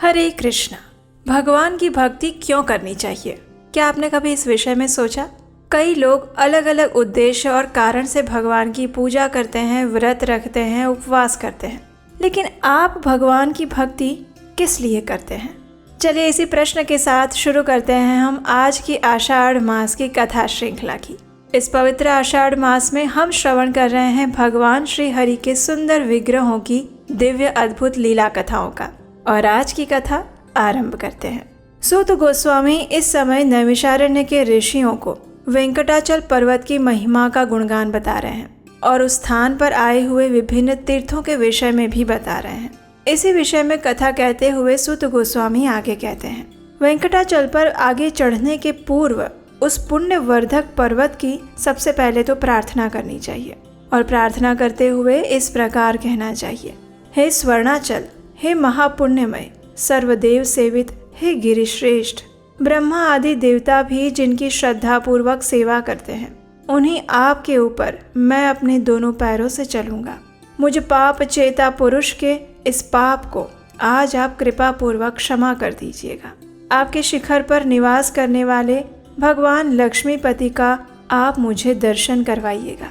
हरे कृष्णा। भगवान की भक्ति क्यों करनी चाहिए? क्या आपने कभी इस विषय में सोचा? कई लोग अलग अलग उद्देश्य और कारण से भगवान की पूजा करते हैं, व्रत रखते हैं, उपवास करते हैं, लेकिन आप भगवान की भक्ति किस लिए करते हैं? चलिए इसी प्रश्न के साथ शुरू करते हैं हम आज की आषाढ़ मास की कथा श्रृंखला की। इस पवित्र आषाढ़ मास में हम श्रवण कर रहे हैं भगवान श्री हरि के सुंदर विग्रहों की दिव्य अद्भुत लीला कथाओं का। और आज की कथा आरंभ करते हैं। सूत गोस्वामी इस समय नैमिषारण्य के ऋषियों को वेंकटाचल पर्वत की महिमा का गुणगान बता रहे हैं और उस स्थान पर आए हुए विभिन्न तीर्थों के विषय में भी बता रहे हैं। इसी विषय में कथा कहते हुए सूत गोस्वामी आगे कहते हैं, वेंकटाचल पर आगे चढ़ने के पूर्व उस पुण्यवर्धक पर्वत की सबसे पहले तो प्रार्थना करनी चाहिए और प्रार्थना करते हुए इस प्रकार कहना चाहिए, हे स्वर्णाचल, हे महापुण्यमय, सर्वदेव सेवित, हे गिरिश्रेष्ठ, ब्रह्मा आदि देवता भी जिनकी श्रद्धा पूर्वक सेवा करते हैं, उन्हीं आपके ऊपर मैं अपने दोनों पैरों से चलूंगा। मुझ पाप चेता पुरुष के इस पाप को आज आप कृपा पूर्वक क्षमा कर दीजिएगा। आपके शिखर पर निवास करने वाले भगवान लक्ष्मीपति का आप मुझे दर्शन करवाइएगा।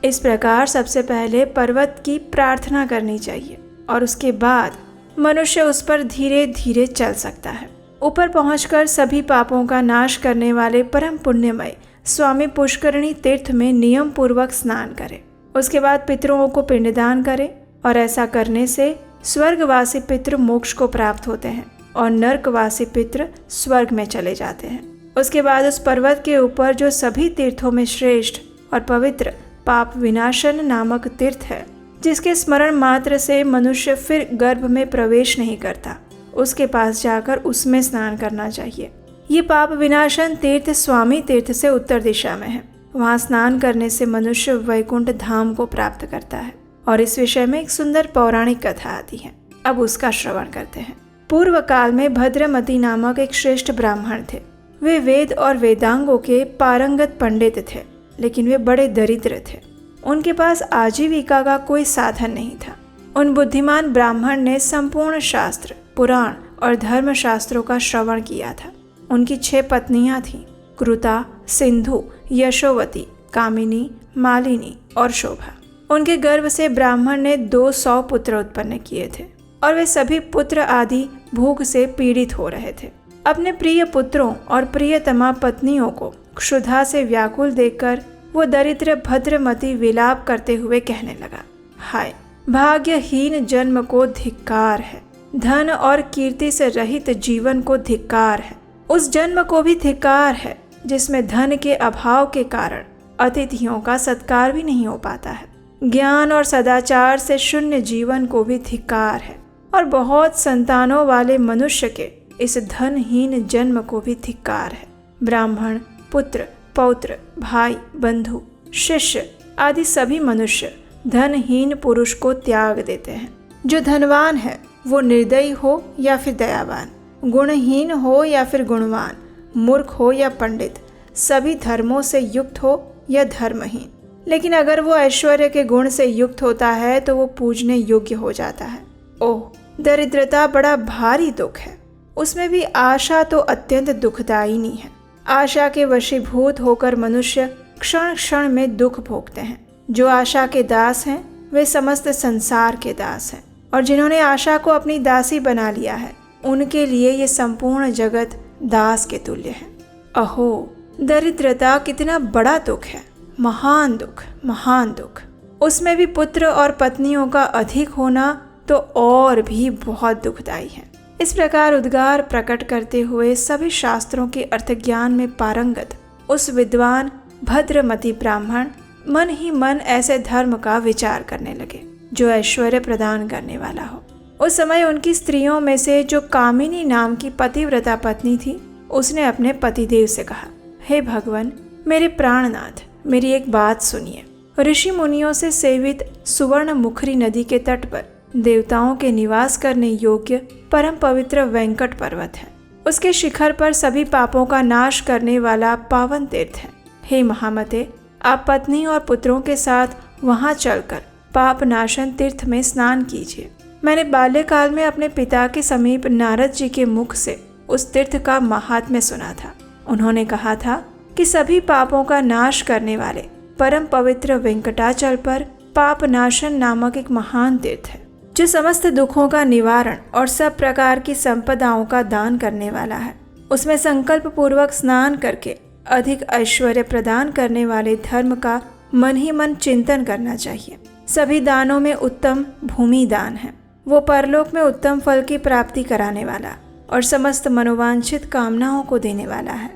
इस प्रकार सबसे पहले पर्वत की प्रार्थना करनी चाहिए और उसके बाद मनुष्य उस पर धीरे धीरे चल सकता है। ऊपर पहुंचकर सभी पापों का नाश करने वाले परम पुण्यमय स्वामी पुष्करणी तीर्थ में नियम पूर्वक स्नान करें। उसके बाद पितरों को पिंडदान करें और ऐसा करने से स्वर्गवासी पितृ मोक्ष को प्राप्त होते हैं और नर्कवासी पितृ स्वर्ग में चले जाते हैं। उसके बाद उस पर्वत के ऊपर जो सभी तीर्थों में श्रेष्ठ और पवित्र पाप विनाशन नामक तीर्थ है, जिसके स्मरण मात्र से मनुष्य फिर गर्भ में प्रवेश नहीं करता, उसके पास जाकर उसमें स्नान करना चाहिए। ये पाप विनाशन तीर्थ स्वामी तीर्थ से उत्तर दिशा में है। वहाँ स्नान करने से मनुष्य वैकुंठ धाम को प्राप्त करता है और इस विषय में एक सुंदर पौराणिक कथा आती है। अब उसका श्रवण करते हैं। पूर्व काल में भद्रमती नामक एक श्रेष्ठ ब्राह्मण थे। वे वेद और वेदांगों के पारंगत पंडित थे, लेकिन वे बड़े दरिद्र थे। उनके पास आजीविका का कोई साधन नहीं था। उन बुद्धिमान ब्राह्मण ने संपूर्ण शास्त्र, पुराण और धर्म शास्त्रों का श्रवण किया था। उनकी 6 पत्नियां थीं, कृता, सिंधु, यशोवती, कामिनी, मालिनी और शोभा। उनके गर्भ से ब्राह्मण ने 200 पुत्र उत्पन्न किए थे और वे सभी पुत्र आदि भूख से पीड़ित हो रहे थे। अपने प्रिय पुत्रों और प्रियतमा पत्नियों को क्षुधा से व्याकुल देखकर वो दरिद्र भद्रमती विलाप करते हुए कहने लगा, हाय, भाग्यहीन जन्म को धिक्कार है, धन और कीर्ति से रहित जीवन को धिक्कार है। उस जन्म को भी धिक्कार है जिसमें धन के अभाव के कारण अतिथियों का सत्कार भी नहीं हो पाता है। ज्ञान और सदाचार से शून्य जीवन को भी धिक्कार है और बहुत संतानों वाले मनुष्य के इस धनहीन जन्म को भी धिक्कार है। ब्राह्मण, पुत्र, पौत्र, भाई, बंधु, शिष्य आदि सभी मनुष्य धनहीन पुरुष को त्याग देते हैं। जो धनवान है वो निर्दयी हो या फिर दयावान, गुणहीन हो या फिर गुणवान, मूर्ख हो या पंडित, सभी धर्मों से युक्त हो या धर्महीन, लेकिन अगर वो ऐश्वर्य के गुण से युक्त होता है तो वो पूजने योग्य हो जाता है। ओह, दरिद्रता बड़ा भारी दुख है। उसमें भी आशा तो अत्यंत दुखदायिनी है। आशा के वशीभूत होकर मनुष्य क्षण क्षण में दुख भोगते हैं। जो आशा के दास हैं वे समस्त संसार के दास हैं और जिन्होंने आशा को अपनी दासी बना लिया है उनके लिए ये संपूर्ण जगत दास के तुल्य है। अहो, दरिद्रता कितना बड़ा दुख है, महान दुख, महान दुख। उसमें भी पुत्र और पत्नियों का अधिक होना तो और भी बहुत दुखदायी है। इस प्रकार उद्गार प्रकट करते हुए सभी शास्त्रों के अर्थ ज्ञान में पारंगत उस विद्वान भद्रमती ब्राह्मण मन ही मन ऐसे धर्म का विचार करने लगे जो ऐश्वर्य प्रदान करने वाला हो। उस समय उनकी स्त्रियों में से जो कामिनी नाम की पतिव्रता पत्नी थी, उसने अपने पतिदेव से कहा, हे भगवान, मेरे प्राणनाथ, मेरी एक बात सुनिए। ऋषि मुनियों से सेवित सुवर्ण मुखरी नदी के तट पर देवताओं के निवास करने योग्य परम पवित्र वेंकट पर्वत है। उसके शिखर पर सभी पापों का नाश करने वाला पावन तीर्थ है। हे महामते, आप पत्नी और पुत्रों के साथ वहां चलकर पाप नाशन तीर्थ में स्नान कीजिए। मैंने बाल्यकाल में अपने पिता के समीप नारद जी के मुख से उस तीर्थ का महात्म्य सुना था। उन्होंने कहा था कि सभी पापों का नाश करने वाले परम पवित्र वेंकटाचल पर पापनाशन नामक एक महान तीर्थ है, जो समस्त दुखों का निवारण और सब प्रकार की संपदाओं का दान करने वाला है। उसमें संकल्प पूर्वक स्नान करके अधिक ऐश्वर्य प्रदान करने वाले धर्म का मन ही मन चिंतन करना चाहिए। सभी दानों में उत्तम भूमि दान है। वो परलोक में उत्तम फल की प्राप्ति कराने वाला और समस्त मनोवांछित कामनाओं को देने वाला है।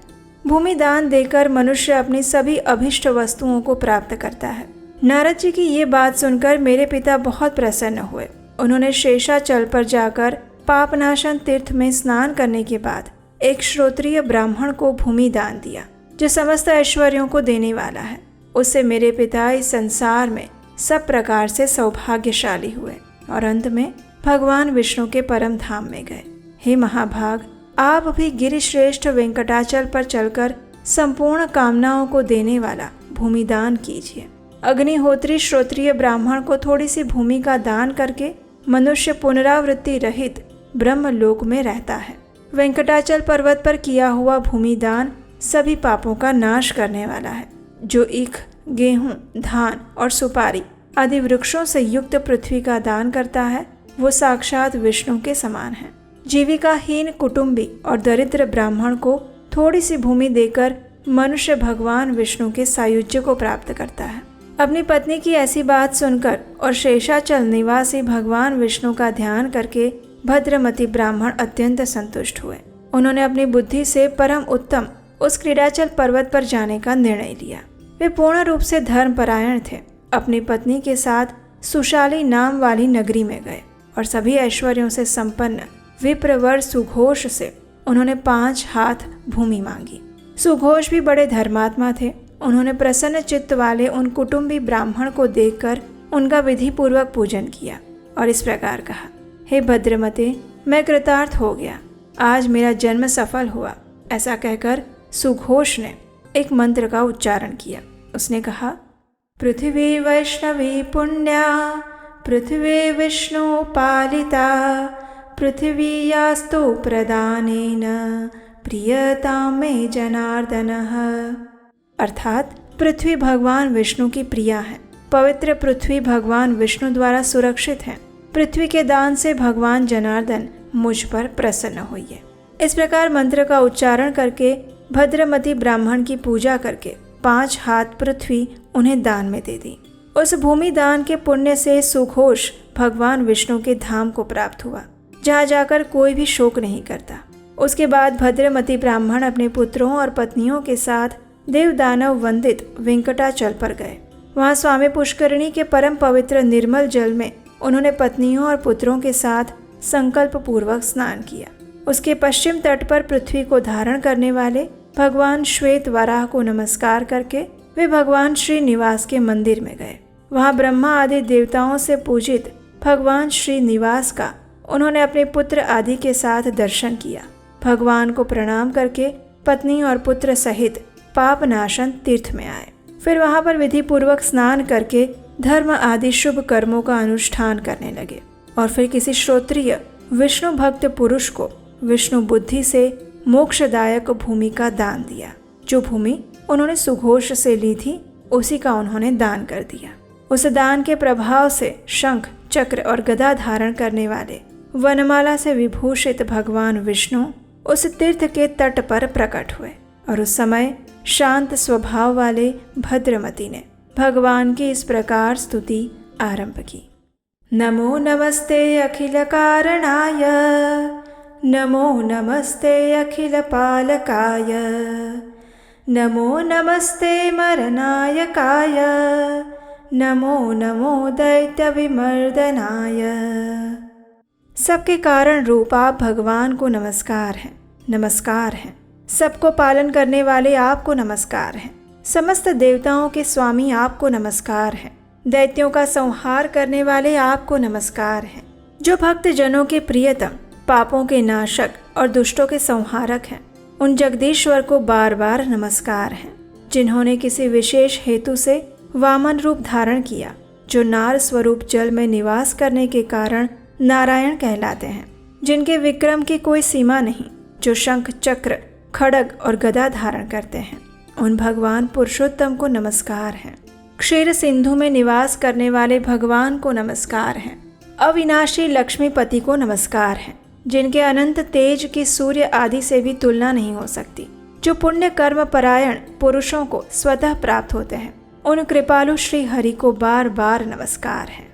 भूमि दान देकर मनुष्य अपनी सभी अभिष्ट वस्तुओं को प्राप्त करता है। नारद जी की ये बात सुनकर मेरे पिता बहुत प्रसन्न हुए। उन्होंने शेषाचल पर जाकर पापनाशन तीर्थ में स्नान करने के बाद एक श्रोत्रिय ब्राह्मण को भूमि दान दिया, जो समस्त ऐश्वर्यों को देने वाला है। उससे मेरे पिता इस संसार में सब प्रकार से सौभाग्यशाली हुए और अंत में भगवान विष्णु के परम धाम में गए। हे महाभाग, आप भी गिरिश्रेष्ठ वेंकटाचल पर चलकर संपूर्ण कामनाओं को देने वाला भूमि दान कीजिए। अग्निहोत्री श्रोत्रिय ब्राह्मण को थोड़ी सी भूमि का दान करके मनुष्य पुनरावृत्ति रहित ब्रह्म लोक में रहता है। वेंकटाचल पर्वत पर किया हुआ भूमि दान सभी पापों का नाश करने वाला है। जो ईख, गेहूं, धान और सुपारी आदि वृक्षों से युक्त पृथ्वी का दान करता है, वो साक्षात विष्णु के समान है। जीविकाहीन कुटुंबी और दरिद्र ब्राह्मण को थोड़ी सी भूमि देकर मनुष्य भगवान विष्णु के सायुज्य को प्राप्त करता है। अपनी पत्नी की ऐसी बात सुनकर और शेषाचल निवासी भगवान विष्णु का ध्यान करके भद्रमती ब्राह्मण अत्यंत संतुष्ट हुए। उन्होंने अपनी बुद्धि से परम उत्तम उस क्रीडाचल पर्वत पर जाने का निर्णय लिया। वे पूर्ण रूप से धर्मपरायण थे। अपनी पत्नी के साथ सुशाली नाम वाली नगरी में गए और सभी ऐश्वर्यों से संपन्न विप्रवर सुघोष से उन्होंने 5 हाथ भूमि मांगी। सुघोष भी बड़े धर्मात्मा थे। उन्होंने प्रसन्न चित्त वाले उन कुटुंबी ब्राह्मण को देखकर उनका विधि पूर्वक पूजन किया और इस प्रकार कहा, हे भद्रमते, मैं कृतार्थ हो गया, आज मेरा जन्म सफल हुआ। ऐसा कहकर सुघोष ने एक मंत्र का उच्चारण किया। उसने कहा, पृथ्वी वैष्णवी पुण्या, पृथ्वी विष्णु पालिता, पृथ्वी यास्तु प्रदानेन प्रियता में जनार्दनः। अर्थात पृथ्वी भगवान विष्णु की प्रिया है। पवित्र पृथ्वी भगवान विष्णु द्वारा सुरक्षित है। पृथ्वी के दान से भगवान जनार्दन मुझ पर प्रसन्न हुई है। इस प्रकार मंत्र का उच्चारण करके भद्रमती ब्राह्मण की पूजा करके 5 हाथ पृथ्वी उन्हें दान में दे दी। उस भूमि दान के पुण्य से सुघोष भगवान विष्णु के धाम को प्राप्त हुआ, जहाँ जाकर कोई भी शोक नहीं करता। उसके बाद भद्रमती ब्राह्मण अपने पुत्रों और पत्नियों के साथ देव दानव वंदित वेंकटाचल पर गए। वहाँ स्वामी पुष्करिणी के परम पवित्र निर्मल जल में उन्होंने पत्नियों और पुत्रों के साथ संकल्प पूर्वक स्नान किया। उसके पश्चिम तट पर पृथ्वी को धारण करने वाले भगवान श्वेत वराह को नमस्कार करके वे भगवान श्री निवास के मंदिर में गए। वहाँ ब्रह्मा आदि देवताओं से पूजित भगवान श्री निवास का उन्होंने अपने पुत्र आदि के साथ दर्शन किया। भगवान को प्रणाम करके पत्नी और पुत्र सहित पापनाशन तीर्थ में आए। फिर वहाँ पर विधि पूर्वक स्नान करके धर्म आदि शुभ कर्मों का अनुष्ठान करने लगे और फिर किसी श्रोत्रिय विष्णु भक्त पुरुष को विष्णु बुद्धि से मोक्षदायक भूमि का दान दिया। जो भूमि उन्होंने सुघोष से ली थी, उसी का उन्होंने दान कर दिया। उस दान के प्रभाव से शंख, चक्र और गदा धारण करने वाले वनमाला से विभूषित भगवान विष्णु उस तीर्थ के तट पर प्रकट हुए और उस समय शांत स्वभाव वाले भद्रमती ने भगवान की इस प्रकार स्तुति आरंभ की। नमो नमस्ते अखिल कारणाय, नमो नमस्ते अखिल पालकाय, नमो नमस्ते मरनायकाय, नमो नमो दैत्य विमर्दनाय। सबके कारण रूप आप भगवान को नमस्कार है, नमस्कार है। सबको पालन करने वाले आपको नमस्कार है। समस्त देवताओं के स्वामी आपको नमस्कार है। दैत्यों का संहार करने वाले आपको नमस्कार है। जो भक्त जनों के प्रियतम, पापों के नाशक और दुष्टों के संहारक हैं, उन जगदीश्वर को बार बार नमस्कार है। जिन्होंने किसी विशेष हेतु से वामन रूप धारण किया, जो नार स्वरूप जल में निवास करने के कारण नारायण कहलाते हैं, जिनके विक्रम की कोई सीमा नहीं, जो शंख चक्र खड्ग और गदा धारण करते हैं। उन भगवान पुरुषोत्तम को नमस्कार है। क्षीर सिंधु में निवास करने वाले भगवान को नमस्कार है। अविनाशी लक्ष्मीपति को नमस्कार है, जिनके अनंत तेज की सूर्य आदि से भी तुलना नहीं हो सकती, जो पुण्य कर्म परायण पुरुषों को स्वतः प्राप्त होते हैं। उन कृपालु श्री हरि को बार बार नमस्कार है,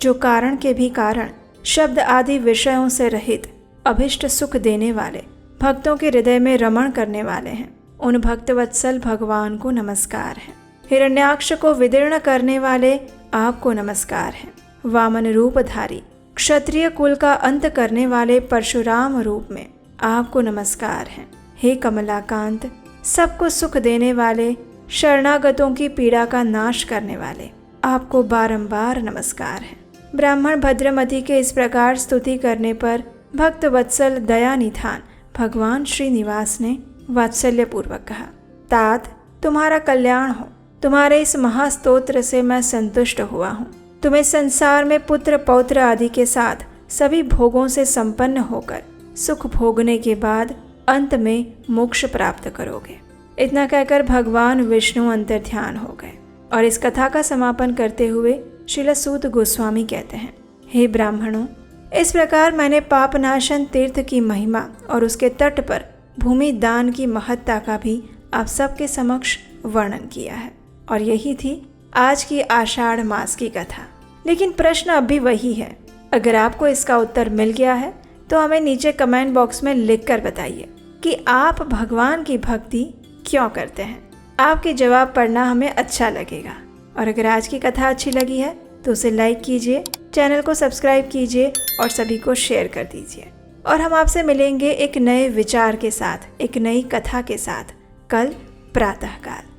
जो कारण के भी कारण, शब्द आदि विषयों से रहित, अभिष्ट सुख देने वाले, भक्तों के हृदय में रमण करने वाले हैं। उन भक्तवत्सल भगवान को नमस्कार है। हिरण्याक्ष को विदीर्ण करने वाले आपको नमस्कार है। वामन रूपधारी, क्षत्रिय कुल का अंत करने वाले परशुराम रूप में आपको नमस्कार है। हे कमलाकांत, सबको सुख देने वाले, शरणागतों की पीड़ा का नाश करने वाले, आपको बारंबार नमस्कार है। ब्राह्मण भद्रमति के इस प्रकार स्तुति करने पर भक्त वत्सल दया निधान भगवान श्रीनिवास ने वात्सल्य पूर्वक कहा, तात तुम्हारा कल्याण हो। तुम्हारे इस महास्तोत्र से मैं संतुष्ट हुआ हूँ। तुम्हें संसार में पुत्र पौत्र आदि के साथ सभी भोगों से संपन्न होकर सुख भोगने के बाद अंत में मोक्ष प्राप्त करोगे। इतना कहकर भगवान विष्णु अंतर्ध्यान हो गए। और इस कथा का समापन करते हुए श्रील सूत गोस्वामी कहते हैं, हे ब्राह्मणों, इस प्रकार मैंने पापनाशन तीर्थ की महिमा और उसके तट पर भूमि दान की महत्ता का भी आप सबके समक्ष वर्णन किया है। और यही थी आज की आषाढ़ मास की कथा। लेकिन प्रश्न अब भी वही है। अगर आपको इसका उत्तर मिल गया है तो हमें नीचे कमेंट बॉक्स में लिखकर बताइए कि आप भगवान की भक्ति क्यों करते हैं। आपके जवाब पढ़ना हमें अच्छा लगेगा। और अगर आज की कथा अच्छी लगी है तो उसे लाइक कीजिए, चैनल को सब्सक्राइब कीजिए और सभी को शेयर कर दीजिए। और हम आपसे मिलेंगे एक नए विचार के साथ, एक नई कथा के साथ कल प्रातःकाल।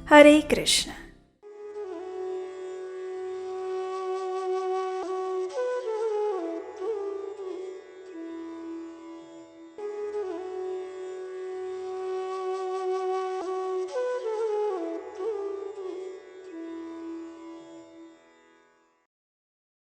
हरे कृष्ण।